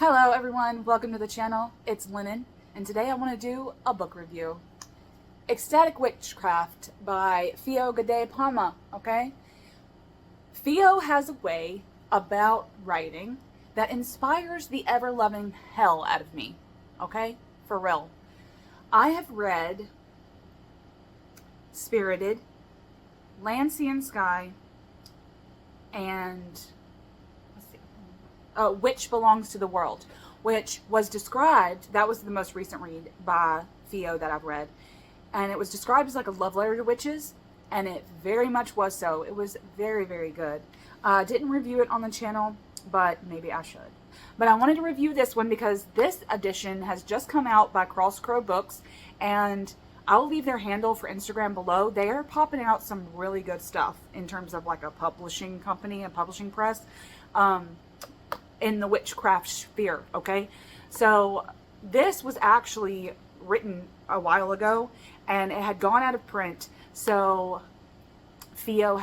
Hello everyone, welcome to the channel. It's Linen, and today I want to do a book review. Ecstatic Witchcraft by Fio Gede Parma, okay? Fio has a way about writing that inspires the ever-loving hell out of me, okay? For real. I have read Spirited, Land, Sea, and Sky, and Which Belongs to the World, which was described, that was the most recent read by Fio that I've read, and it was described as like a love letter to witches, and it very much was so. It was very, very good. Didn't review it on the channel, but maybe I should. But I wanted to review this one because this edition has just come out by Crow Books, and I'll leave their handle for Instagram below. They are popping out some really good stuff in terms of like a publishing company, a publishing press. In the witchcraft sphere, okay? So this was actually written a while ago and it had gone out of print. So Fio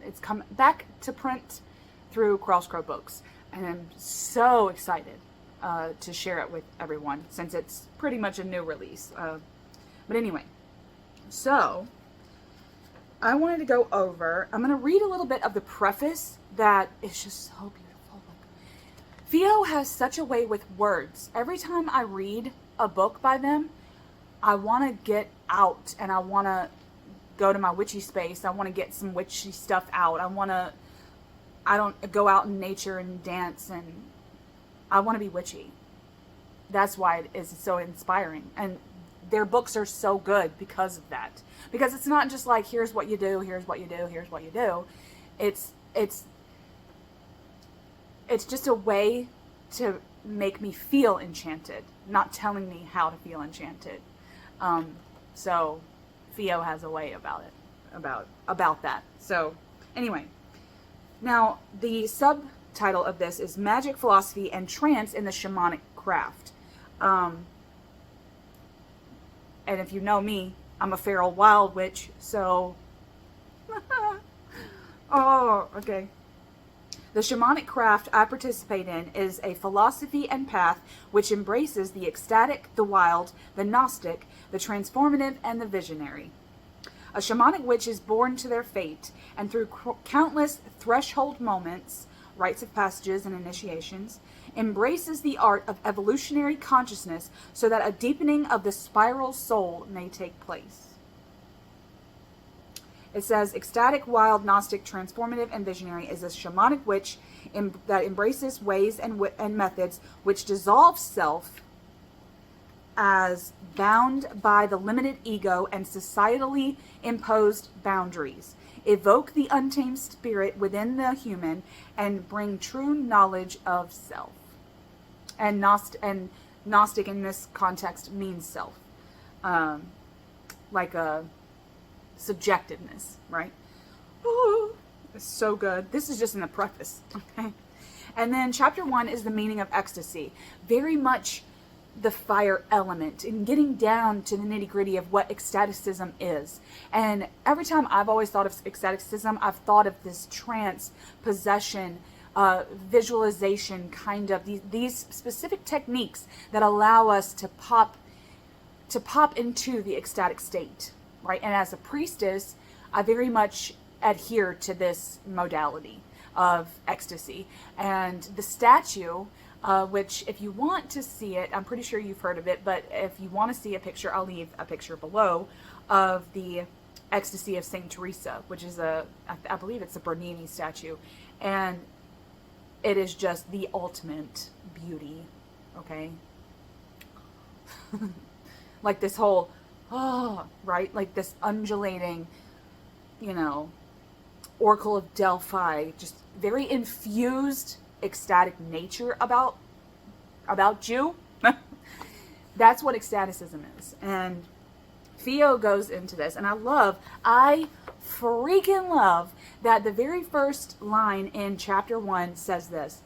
it's come back to print through Crow Books, and I'm so excited to share it with everyone since it's pretty much a new release. But anyway, so I wanted to go over, I'm going to read a little bit of the preface that is just so beautiful. Fio has such a way with words. Every time I read a book by them, I want to get out and I want to go to my witchy space. I want to get some witchy stuff out. I don't go out in nature and dance, and I want to be witchy. That's why it is so inspiring. And their books are so good because of that. Because it's not just like, here's what you do, here's what you do, here's what you do. It's just a way to make me feel enchanted, not telling me how to feel enchanted. So Fio has a way about it, about that. So anyway, now the subtitle of this is Magic, Philosophy, and Trance in the Shamanic Craft. And if you know me, I'm a feral wild witch, so oh, okay. The shamanic craft I participate in is a philosophy and path which embraces the ecstatic, the wild, the gnostic, the transformative, and the visionary. A shamanic witch is born to their fate, and through countless threshold moments, rites of passages and initiations, embraces the art of evolutionary consciousness so that a deepening of the spiral soul may take place. It says, ecstatic, wild, gnostic, transformative, and visionary is a shamanic witch that embraces ways and methods which dissolve self as bound by the limited ego and societally imposed boundaries, evoke the untamed spirit within the human, and bring true knowledge of self. And gnostic in this context means self. Like a subjectiveness, right? Ooh, it's so good. This is just in the preface, okay? And then chapter 1 is the meaning of ecstasy. Very much the fire element and getting down to the nitty-gritty of what ecstaticism is. And every time I've always thought of ecstaticism, I've thought of this trance, possession, visualization, kind of these specific techniques that allow us to pop into the ecstatic state, right? And as a priestess, I very much adhere to this modality of ecstasy. And the statue, which if you want to see it, I'm pretty sure you've heard of it, but if you want to see a picture, I'll leave a picture below of the Ecstasy of Saint Teresa, which is I believe it's a Bernini statue. And it is just the ultimate beauty, okay? Like this whole, right? Like this undulating, Oracle of Delphi, just very infused, ecstatic nature about you. That's what ecstaticism is. And Fio goes into this, and I freaking love that the very first line in chapter 1 says this.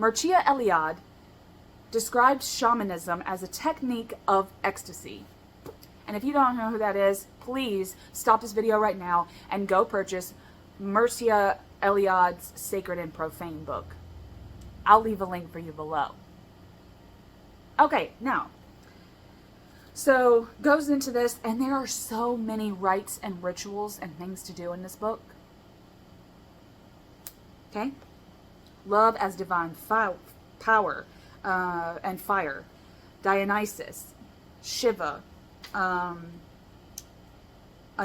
Mircea Eliade describes shamanism as a technique of ecstasy. And if you don't know who that is, please stop this video right now and go purchase Mircea Eliade's Sacred and Profane book. I'll leave a link for you below. Okay, now, so goes into this, and there are so many rites and rituals and things to do in this book. Okay? Love as divine power and fire. Dionysus, Shiva, a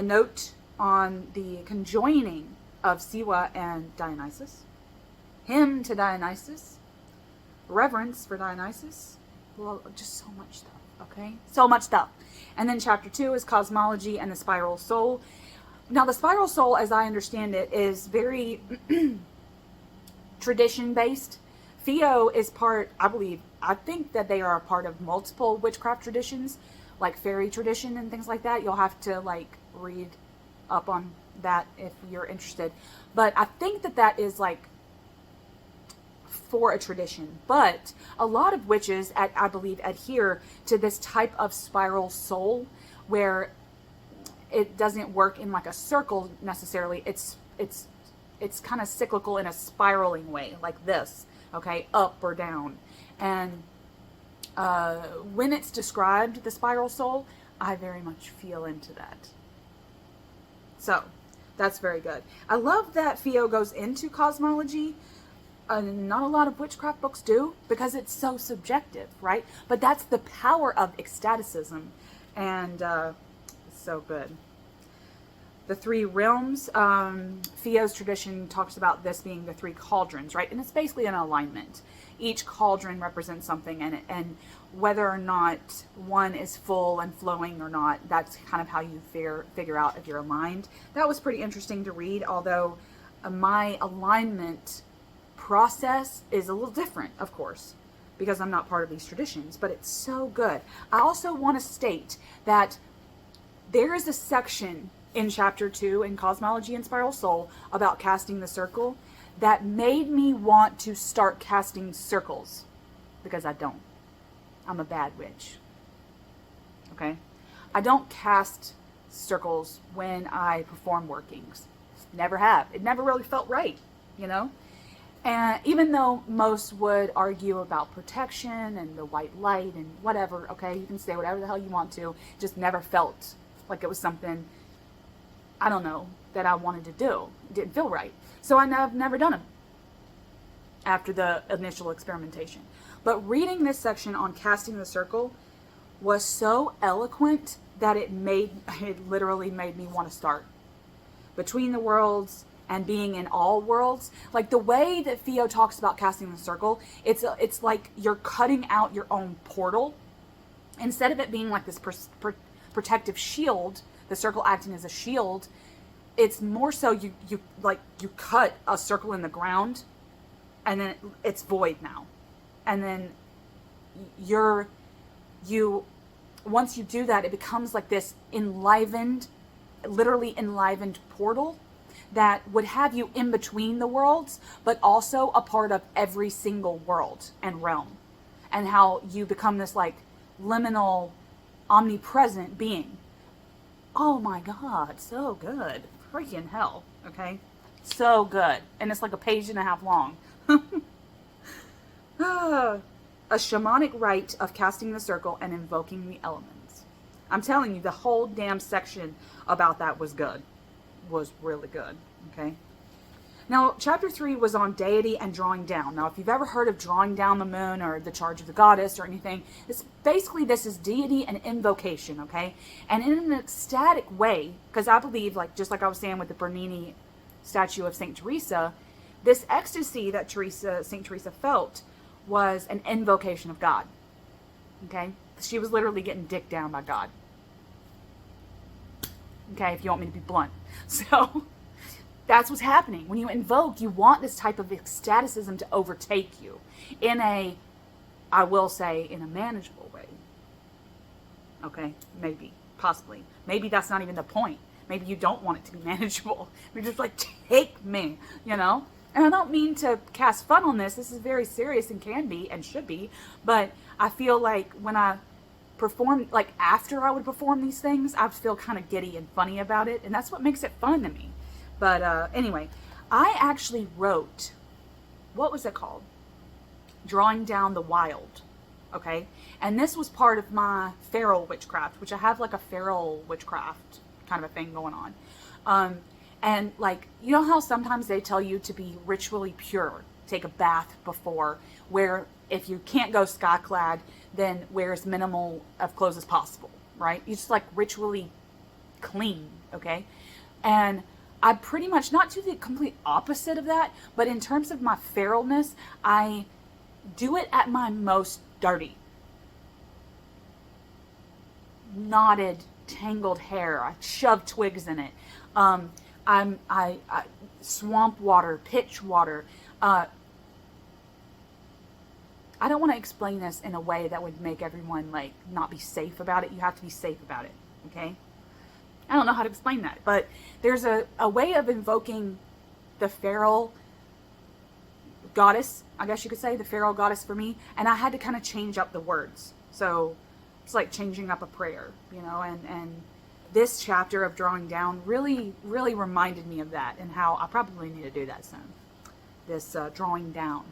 note on the conjoining of Siwa and Dionysus, hymn to Dionysus, reverence for Dionysus. Well, just so much stuff, okay? So much stuff. And then chapter 2 is cosmology and the spiral soul. Now, the spiral soul, as I understand it, is very tradition-based. Fio is part, I think that they are a part of multiple witchcraft traditions, like fairy tradition and things like that. You'll have to, like, read up on that if you're interested. But I think that that is, like, for a tradition. But a lot of witches, I believe, adhere to this type of spiral soul where it doesn't work in, like, a circle necessarily. It's kind of cyclical in a spiraling way, like this, okay, up or down. And when it's described, the spiral soul, I very much feel into that. So that's very good. I love that Fio goes into cosmology. Not a lot of witchcraft books do, because it's so subjective, right? But that's the power of ecstaticism, and it's so good. The 3 realms, Fio's tradition talks about this being the 3 cauldrons, right? And it's basically an alignment. Each cauldron represents something, and whether or not one is full and flowing or not, that's kind of how you figure out if you're aligned. That was pretty interesting to read, although my alignment process is a little different, of course, because I'm not part of these traditions, but it's so good. I also want to state that there is a section in chapter 2 in Cosmology and Spiral Soul about casting the circle that made me want to start casting circles, because I don't. I'm a bad witch. Okay? I don't cast circles when I perform workings. Never have. It never really felt right, you know? And even though most would argue about protection and the white light and whatever, okay, you can say whatever the hell you want to, just never felt like it was something, I don't know, that I wanted to do. It didn't feel right. So I've never done them after the initial experimentation. But reading this section on casting the circle was so eloquent that it literally made me want to start. Between the worlds and being in all worlds, like the way that Fio talks about casting the circle, it's like you're cutting out your own portal. Instead of it being like this protective shield, the circle acting as a shield, it's more so you cut a circle in the ground, and then it's void now, and then once you do that, it becomes like this literally enlivened portal that would have you in between the worlds, but also a part of every single world and realm, and how you become this like liminal, omnipresent being. Oh my God, so good. Freaking hell, okay? So good. And it's like a page and a half long. A shamanic rite of casting the circle and invoking the elements. I'm telling you, the whole damn section about that was good. Was really good, okay? Now, chapter 3 was on deity and drawing down. Now, if you've ever heard of drawing down the moon or the charge of the goddess or anything, it's basically this is deity and invocation, okay? And in an ecstatic way, because I believe, like just like I was saying with the Bernini statue of Saint Teresa, this ecstasy that Saint Teresa felt was an invocation of God, okay? She was literally getting dicked down by God. Okay, if you want me to be blunt. So that's what's happening. When you invoke, you want this type of ecstaticism to overtake you in a, I will say, in a manageable way. Okay, maybe, possibly. Maybe that's not even the point. Maybe you don't want it to be manageable. You're just like, take me, you know? And I don't mean to cast fun on this. This is very serious and can be and should be. But I feel like when I perform, like after I would perform these things, I would feel kind of giddy and funny about it. And that's what makes it fun to me. But anyway, I actually wrote, what was it called? drawing down the wild. Okay, and this was part of my feral witchcraft, which I have like a feral witchcraft kind of a thing going on. And like, you know how sometimes they tell you to be ritually pure, take a bath before, where if you can't go sky clad, then wear as minimal of clothes as possible, right? You just like ritually clean, okay? And I pretty much not do the complete opposite of that, but in terms of my feralness, I do it at my most dirty. Knotted, tangled hair. I shove twigs in it. I swamp water, pitch water. I don't want to explain this in a way that would make everyone like not be safe about it. You have to be safe about it, okay? I don't know how to explain that, but there's a way of invoking the feral goddess, I guess you could say, the feral goddess for me, and I had to kind of change up the words. So it's like changing up a prayer, you know, and this chapter of drawing down really, really reminded me of that, and how I probably need to do that soon. This drawing down.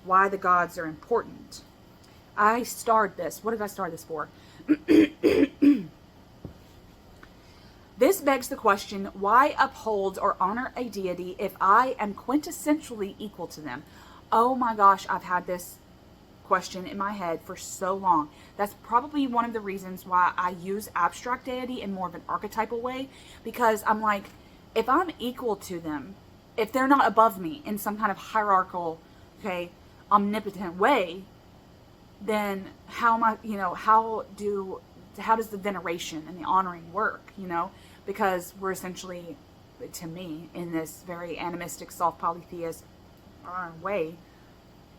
Why the gods are important. I starred this. What did I star this for? This begs the question, why uphold or honor a deity if I am quintessentially equal to them? Oh my gosh, I've had this question in my head for so long. That's probably one of the reasons why I use abstract deity in more of an archetypal way, because I'm like, if I'm equal to them, if they're not above me in some kind of hierarchical, okay, omnipotent way, then how am I, you know, how does the veneration and the honoring work, you know? Because we're essentially, to me, in this very animistic, self-polytheist way,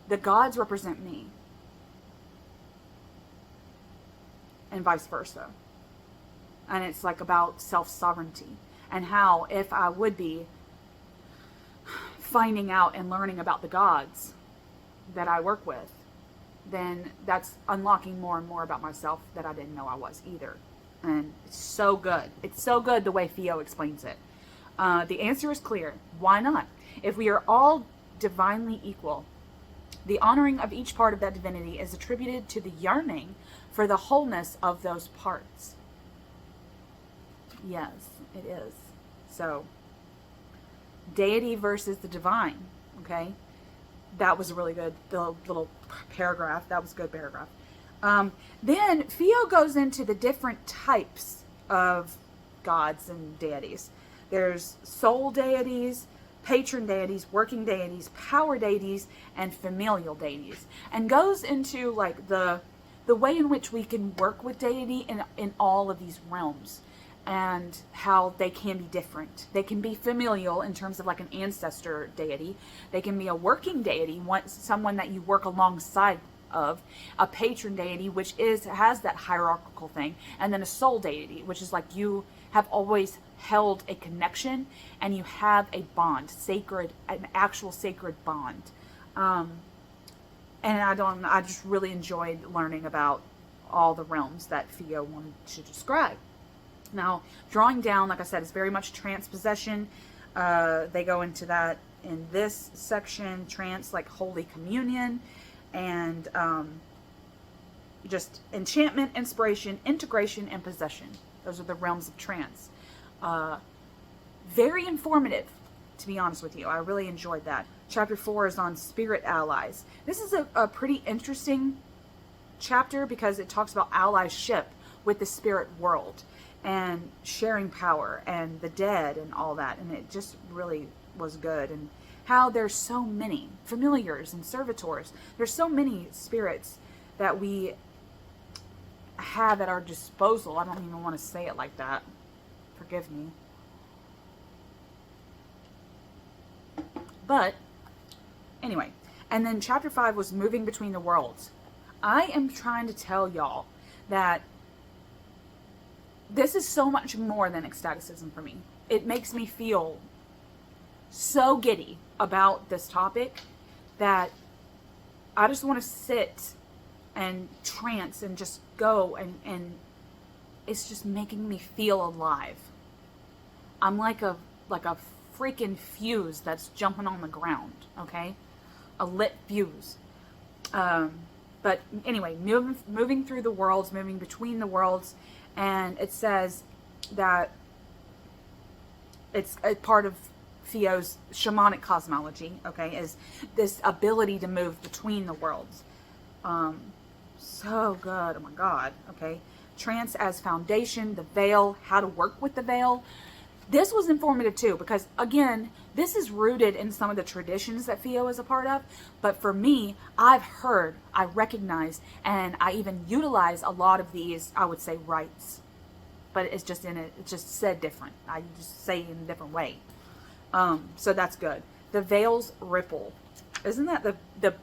the gods represent me. And vice versa. And it's like about self-sovereignty. And how, if I would be finding out and learning about the gods that I work with, then that's unlocking more and more about myself that I didn't know I was either. And it's so good. It's so good the way Fio explains it. The answer is clear. Why not? If we are all divinely equal, the honoring of each part of that divinity is attributed to the yearning for the wholeness of those parts. Yes, it is. So, deity versus the divine, okay? That was really good. The little paragraph, that was a good paragraph. Then Fio goes into the different types of gods and deities. There's soul deities, patron deities, working deities, power deities, and familial deities. And goes into like the way in which we can work with deity in all of these realms, and how they can be different. They can be familial in terms of like an ancestor deity. They can be a working deity, someone that you work alongside of, a patron deity, which has that hierarchical thing, and then a soul deity, which is like you have always held a connection and you have a bond, an actual sacred bond. And I just really enjoyed learning about all the realms that Fio wanted to describe. Now, drawing down, like I said, is very much trance possession. They go into that in this section, trance, like Holy Communion, and just enchantment, inspiration, integration, and possession. Those are the realms of trance. Very informative, to be honest with you. I really enjoyed that. Chapter 4 is on spirit allies. This is a pretty interesting chapter because it talks about allyship with the spirit world and sharing power and the dead and all that. And it just really was good. And how there's so many familiars and servitors. There's so many spirits that we have at our disposal. I don't even want to say it like that. Forgive me. But anyway, and then chapter 5 was moving between the worlds. I am trying to tell y'all that this is so much more than ecstaticism for me. It makes me feel so giddy about this topic that I just want to sit and trance and just go, and it's just making me feel alive. I'm like a freaking fuse that's jumping on the ground, okay? A lit fuse. But anyway, moving through the worlds, moving between the worlds, and it says that it's a part of Fio's shamanic cosmology, okay, is this ability to move between the worlds. So good. Oh my God. Okay. Trance as foundation, the veil, how to work with the veil. This was informative too, because again, this is rooted in some of the traditions that Fio is a part of. But for me, I've heard, I recognize, and I even utilize a lot of these, I would say, rites. But it's just it's just said different. I just say it in a different way. So that's good. The veil's ripple. Isn't that the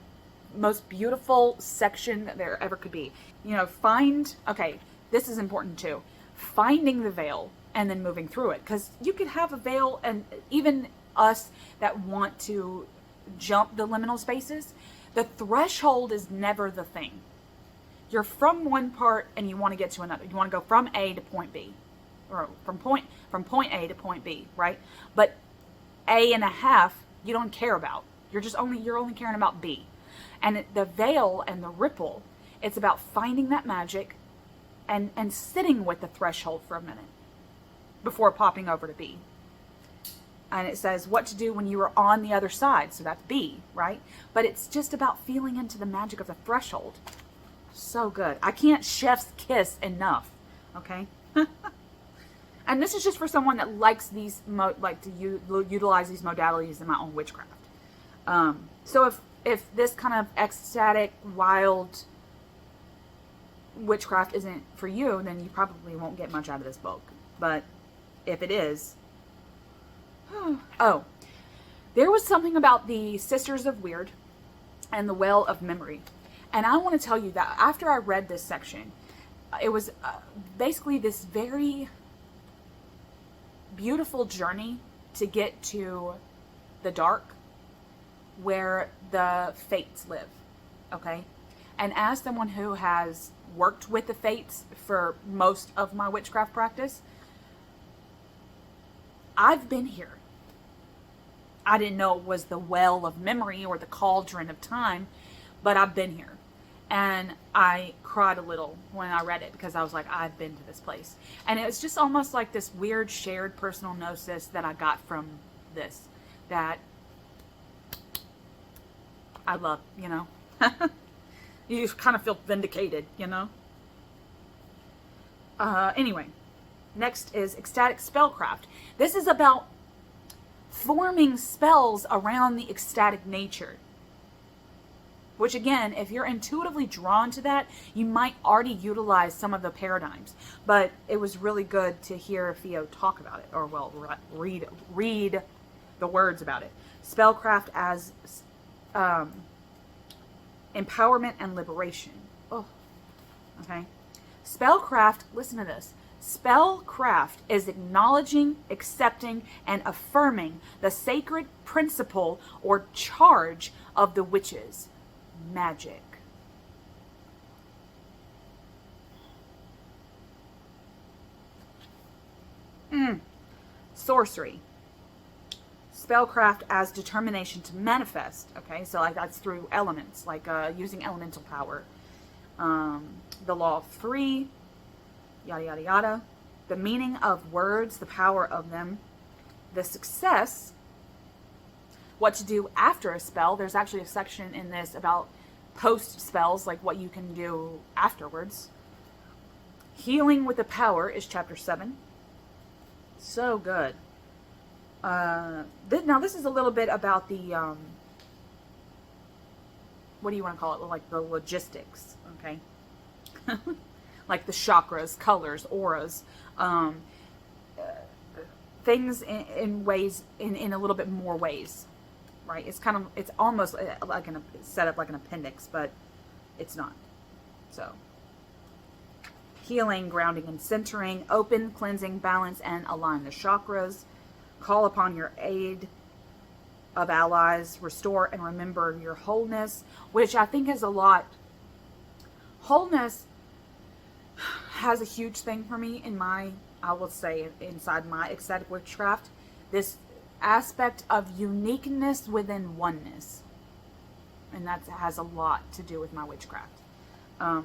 most beautiful section that there ever could be? You know, okay, this is important too. Finding the veil and then moving through it. Because you could have a veil, and even us that want to jump the liminal spaces, the threshold is never the thing. You're from one part and you want to get to another. You want to go from A to point B, or from point A to point B, right? But A and a half you don't care about. You're only caring about B. And the veil and the ripple, it's about finding that magic and sitting with the threshold for a minute before popping over to B. And it says what to do when you are on the other side. So that's B, right? But it's just about feeling into the magic of the threshold. So good. I can't chef's kiss enough. Okay. And this is just for someone that likes these, utilize these modalities in my own witchcraft. So if this kind of ecstatic, wild witchcraft isn't for you, then you probably won't get much out of this book. But if it is, oh, there was something about the Sisters of Weird and the Well of Memory. And I want to tell you that after I read this section, it was basically this very beautiful journey to get to the dark where the fates live, okay? And as someone who has worked with the fates for most of my witchcraft practice, I've been here. I didn't know it was the well of memory or the cauldron of time, but I've been here. And I cried a little when I read it because I was like, I've been to this place. And it was just almost like this weird shared personal gnosis that I got from this, that I love, you know. You just kind of feel vindicated, you know. Anyway, next is Ecstatic Spellcraft. This is about forming spells around the ecstatic nature. Which again, if you're intuitively drawn to that, you might already utilize some of the paradigms. But it was really good to hear Fio talk about it, or well, read the words about it. Spellcraft as empowerment and liberation. Oh, okay. Spellcraft, listen to this. Spellcraft is acknowledging, accepting, and affirming the sacred principle or charge of the witches. Magic. Sorcery. Spellcraft as determination to manifest. Okay, so like that's through elements, like using elemental power. The law of three, yada yada yada. The meaning of words, the power of them. The success. What to do after a spell. There's actually a section in this about post spells, like what you can do afterwards. Healing with the power is chapter 7. So good. Now this is a little bit about the what do you want to call it, like the logistics, okay? Like the chakras, colors, auras, things in ways, in a little bit more ways, right? It's almost like set up like an appendix, but it's not. So healing, grounding, and centering, open, cleansing, balance, and align the chakras. Call upon your aid of allies, restore and remember your wholeness, which I think is a lot. Wholeness has a huge thing for me in my, I will say, inside my ecstatic witchcraft. This aspect of uniqueness within oneness. And that has a lot to do with my witchcraft. I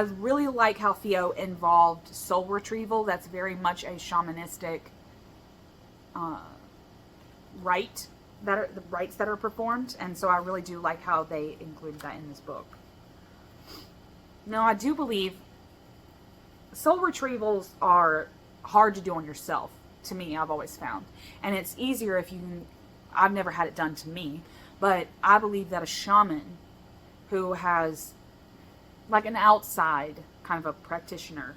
really like how Fio involved soul retrieval. That's very much a shamanistic rite, that are the rites that are performed, and so I really do like how they included that in this book. Now, I do believe soul retrievals are hard to do on yourself. To me, I've always found, and it's easier if you can. I've never had it done to me, but I believe that a shaman who has like an outside kind of a practitioner,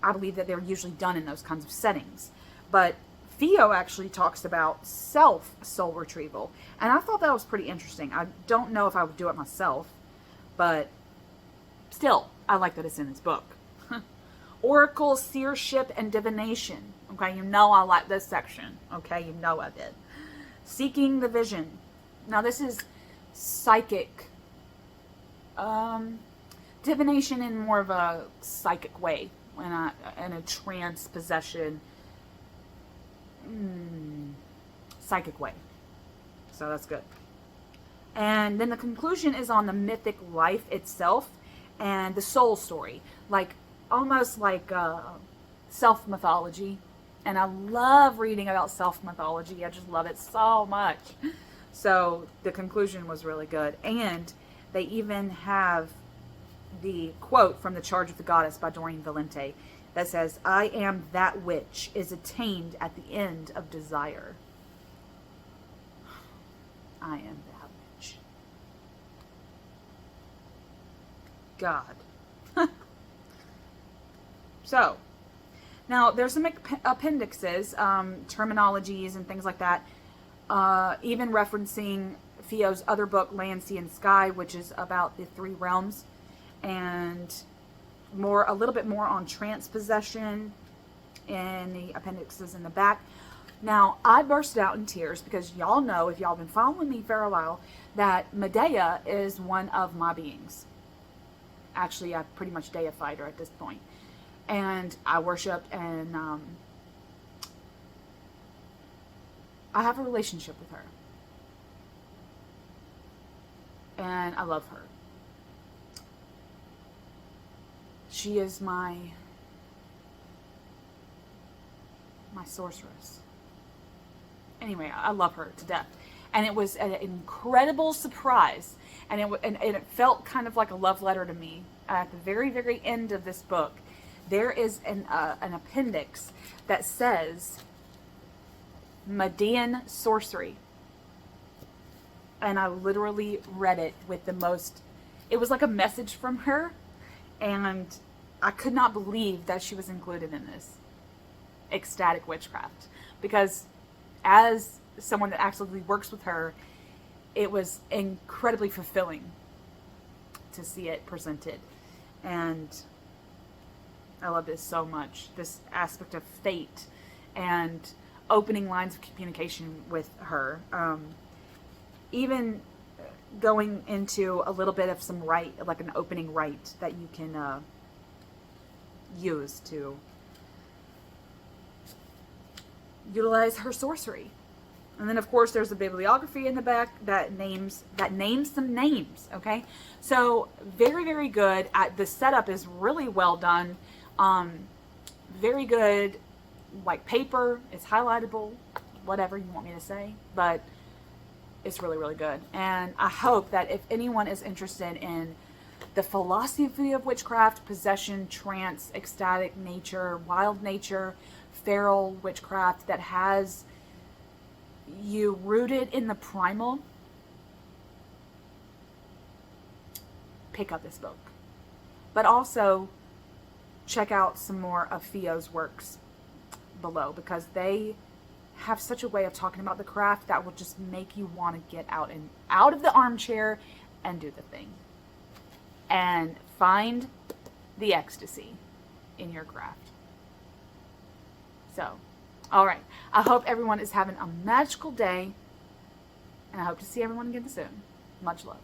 I believe that they're usually done in those kinds of settings. But Fio actually talks about self soul retrieval, and I thought that was pretty interesting. I don't know if I would do it myself, but still, I like that it's in this book. Oracle, seership, and divination. Okay, you know I like this section. Okay, you know I did. Seeking the vision. Now this is psychic. Divination in more of a psychic way, in a trance possession, psychic way. So that's good. And then the conclusion is on the mythic life itself and the soul story, like almost like self mythology. And I love reading about self mythology. I just love it so much. So the conclusion was really good. And they even have the quote from The Charge of the Goddess by Doreen Valente that says, "I am that which is attained at the end of desire." I am that which. God. So, now there's some appendixes, terminologies and things like that, even referencing Fio's other book, Land, Sea, and Sky, which is about the three realms, and a little bit more on trance possession in the appendixes in the back. Now, I bursted out in tears because y'all know, if y'all been following me for a while, that Medea is one of my beings. Actually, I've pretty much deified her at this point. And I worship, and I have a relationship with her. And I love her. She is my sorceress. Anyway, I love her to death. And it was an incredible surprise. And it felt kind of like a love letter to me. At the very, very end of this book, there is an appendix that says Medean sorcery. And I literally read it with it was like a message from her. And I could not believe that she was included in this Ecstatic Witchcraft. Because as someone that actively works with her, it was incredibly fulfilling to see it presented. And I love this so much. This aspect of fate and opening lines of communication with her. Even going into a little bit of some rite, like an opening rite that you can use to utilize her sorcery. And then, of course, there's a bibliography in the back that names some names. Okay, so very, very good. The setup is really well done. Very good, like paper. It's highlightable, whatever you want me to say, but it's really, really good. And I hope that if anyone is interested in the philosophy of witchcraft, possession, trance, ecstatic nature, wild nature, feral witchcraft that has you rooted in the primal, pick up this book. But also check out some more of Fio's works below, because they have such a way of talking about the craft that will just make you want to get out of the armchair and do the thing and find the ecstasy in your craft. So, all right. I hope everyone is having a magical day, and I hope to see everyone again soon. Much love.